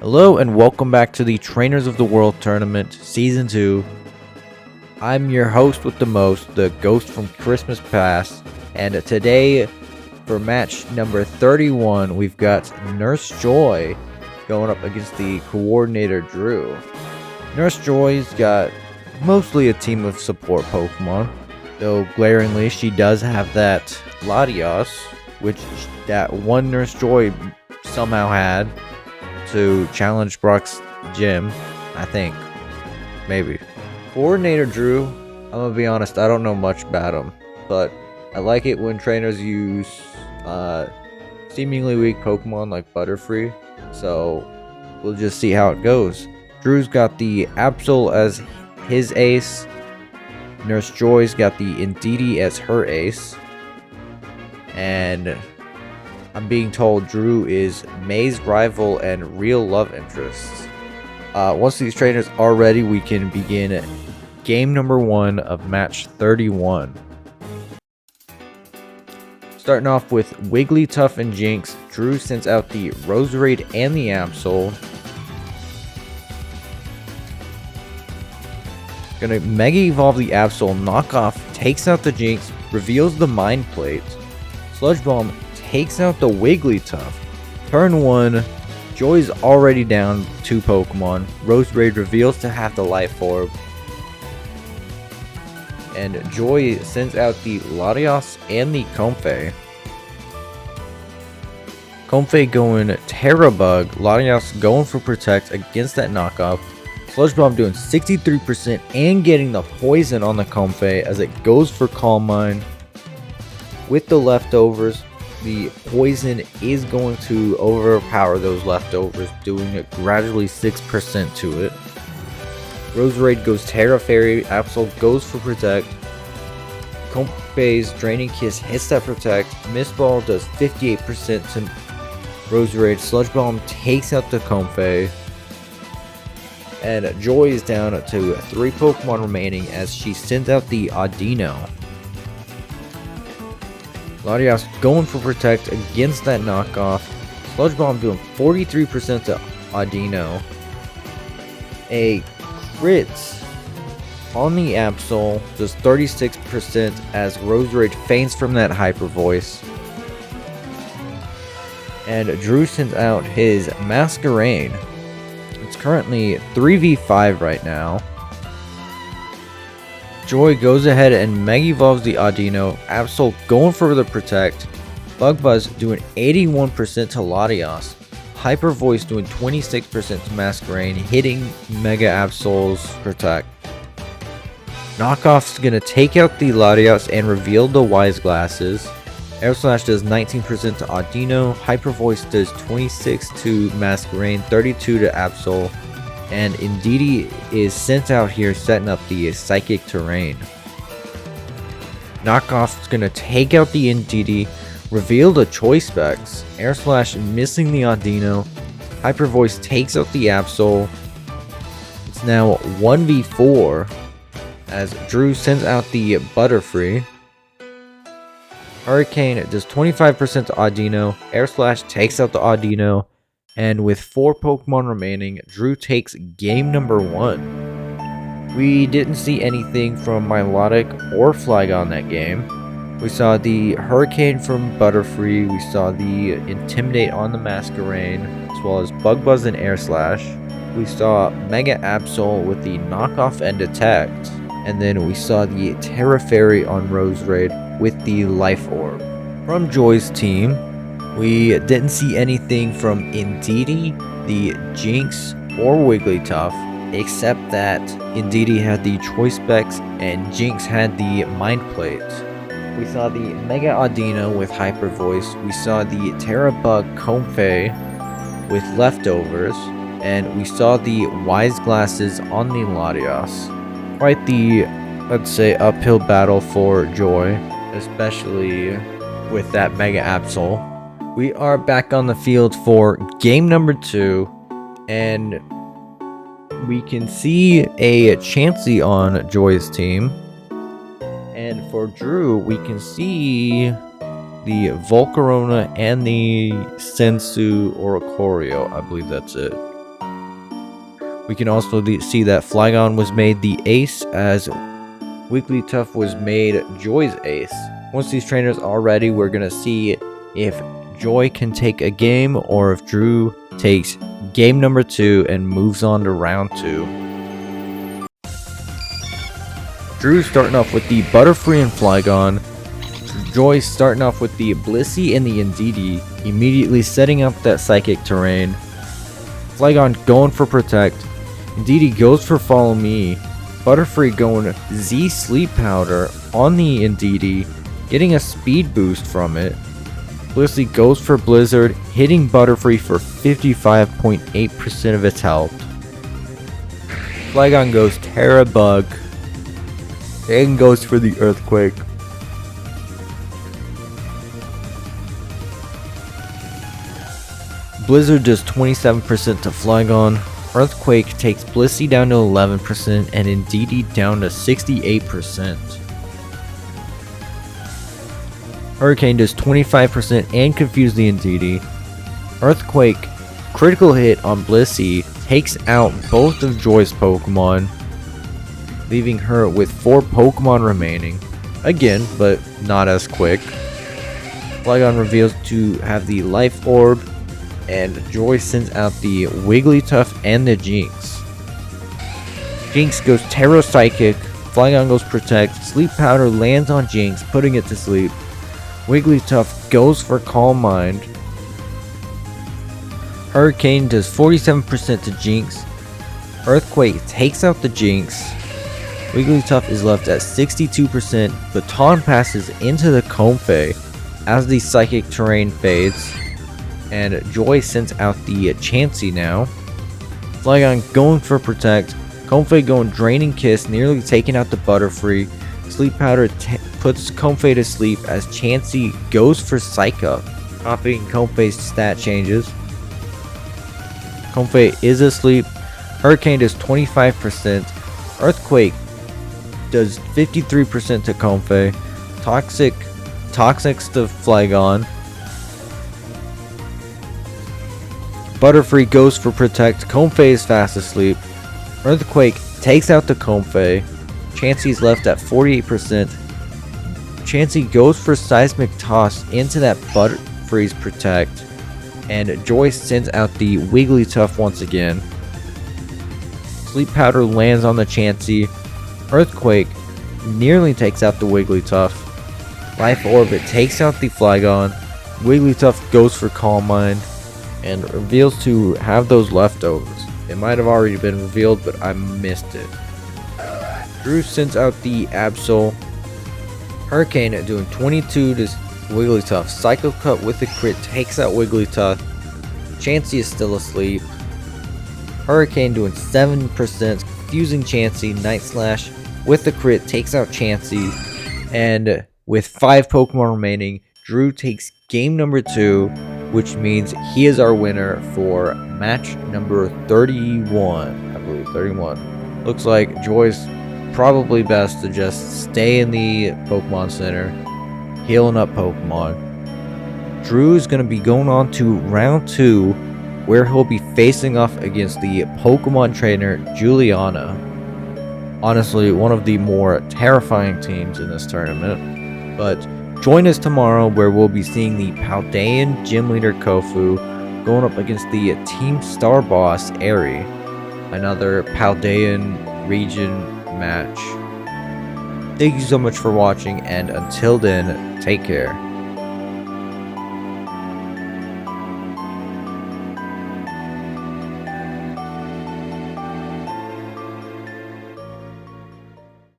Hello and welcome back to the Trainers of the World Tournament Season 2. I'm your host with the most, the Ghost from Christmas Past, and today for match number 31 we've got Nurse Joy going up against the Coordinator Drew. Nurse Joy's got mostly a team of support Pokemon, though glaringly she does have that Latios, which that one Nurse Joy somehow had to challenge Brock's gym, I think. Maybe. Coordinator Drew, I'm gonna be honest, I don't know much about him, but I like it when trainers use seemingly weak Pokemon like Butterfree, so we'll just see how it goes. Drew's got the Absol as his ace, Nurse Joy's got the Indeedee as her ace, and I'm being told Drew is May's rival and real love interest. Once these trainers are ready, we can begin game number 1 of match 31. Starting off with Wigglytuff and Jinx, Drew sends out the Roserade and the Absol. Gonna Mega Evolve the Absol, knock off, takes out the Jinx, reveals the Mind Plate. Sludge Bomb takes out the Wigglytuff. Turn 1, Joy's already down 2 Pokemon. Roserade reveals to have the Life Orb. And Joy sends out the Latios and the Comfey. Comfey going Terra Bug, Latios going for Protect against that knockoff. Sludge Bomb doing 63% and getting the poison on the Comfey as it goes for Calm Mind. With the leftovers, the poison is going to overpower those leftovers, doing a gradually 6% to it. Roserade goes Terra Fairy, Absol goes for Protect. Comfey's Draining Kiss hits that Protect. Mist Ball does 58% to Roserade. Sludge Bomb takes out the Comfey. And Joy is down to 3 Pokemon remaining as she sends out the Audino. Latios going for Protect against that knockoff. Sludge Bomb doing 43% to Audino. A crit on the Absol does 36% as Roserade faints from that Hyper Voice. And Drew sends out his Masquerain. It's currently 3v5 right now. Joy goes ahead and Mega Evolves the Audino. Absol going for the Protect. Bug Buzz doing 81% to Latios. Hyper Voice doing 26% to Masquerain, hitting Mega Absol's Protect. Knockoff's gonna take out the Latios and reveal the Wise Glasses. Air Slash does 19% to Audino. Hyper Voice does 26 to Masquerain, 32 to Absol. And Indeedee is sent out here setting up the Psychic Terrain. Knockoff's gonna take out the Indeedee, reveal the Choice Specs. Air Slash missing the Audino. Hyper Voice takes out the Absol. It's now 1v4 as Drew sends out the Butterfree. Hurricane does 25% to Audino. Air Slash takes out the Audino. And with 4 Pokemon remaining, Drew takes game number 1. We didn't see anything from Milotic or Flygon that game. We saw the Hurricane from Butterfree, we saw the Intimidate on the Masquerain, as well as Bug Buzz and Air Slash. We saw Mega Absol with the Knockoff and Detect. And then we saw the Terra Fairy on Roserade with the Life Orb. From Joy's team, we didn't see anything from Indeedee, the Jinx, or Wigglytuff, except that Indeedee had the Choice Specs and Jinx had the Mind Plate. We saw the Mega Audino with Hyper Voice, we saw the Terra Bug Comfey with Leftovers, and we saw the Wise Glasses on the Latios. Quite the, let's say, uphill battle for Joy, especially with that Mega Absol. We are back on the field for game number 2, and we can see a Chansey on Joy's team. And for Drew, we can see the Volcarona and the Sensu Oricorio. I believe that's it. We can also see that Flygon was made the ace, as Wigglytuff was made Joy's ace. Once these trainers are ready, we're going to see if Joy can take a game or if Drew takes game number 2 and moves on to round 2. Drew's starting off with the Butterfree and Flygon. Joy's starting off with the Blissey and the Indeedee, immediately setting up that Psychic Terrain. Flygon going for Protect. Indeedee goes for Follow Me. Butterfree going Z Sleep Powder on the Indeedee, getting a speed boost from it. Blissey goes for Blizzard, hitting Butterfree for 55.8% of its health. Flygon goes Terra Bug and goes for the Earthquake. Blizzard does 27% to Flygon. Earthquake takes Blissey down to 11% and Indeedee down to 68%. Hurricane does 25% and confuse the Indeedee. Earthquake, critical hit on Blissey, takes out both of Joy's Pokemon, leaving her with 4 Pokemon remaining. Again, but not as quick. Flygon reveals to have the Life Orb, and Joy sends out the Wigglytuff and the Jinx. Jinx goes Terra Psychic, Flygon goes Protect, Sleep Powder lands on Jinx, putting it to sleep. Wigglytuff goes for Calm Mind. Hurricane does 47% to Jinx. Earthquake takes out the Jinx. Wigglytuff is left at 62%. Baton passes into the Comfey as the Psychic Terrain fades. And Joy sends out the Chansey now. Flygon going for Protect. Comfey going Draining Kiss, nearly taking out the Butterfree. Sleep Powder puts Comfey to sleep as Chansey goes for Psych Up, copying Comfey's stat changes. Comfey is asleep. Hurricane does 25%. Earthquake does 53% to Comfey. Toxics to Flygon. Butterfree goes for Protect. Comfey is fast asleep. Earthquake takes out the Comfey. Chansey's left at 48%. Chansey goes for Seismic Toss into that Butterfree's Protect. And Joy sends out the Wigglytuff once again. Sleep Powder lands on the Chansey. Earthquake nearly takes out the Wigglytuff. Life Orbit takes out the Flygon. Wigglytuff goes for Calm Mind and reveals to have those leftovers. It might have already been revealed, but I missed it. Drew sends out the Absol. Hurricane doing 22 to Wigglytuff. Psycho Cut with a crit takes out Wigglytuff. Chansey is still asleep. Hurricane doing 7%, confusing Chansey. Night Slash with the crit takes out Chansey. And with 5 Pokemon remaining, Drew takes game number 2, which means he is our winner for match number 31. I believe 31. Looks like Joy's probably best to just stay in the Pokemon Center, healing up Pokemon. Drew is going to be going on to round 2, where he'll be facing off against the Pokemon trainer Juliana. Honestly, one of the more terrifying teams in this tournament. But join us tomorrow, where we'll be seeing the Paldean Gym Leader Kofu going up against the Team Star Boss Eri. Another Paldean region match. Thank you so much for watching, and until then, take care.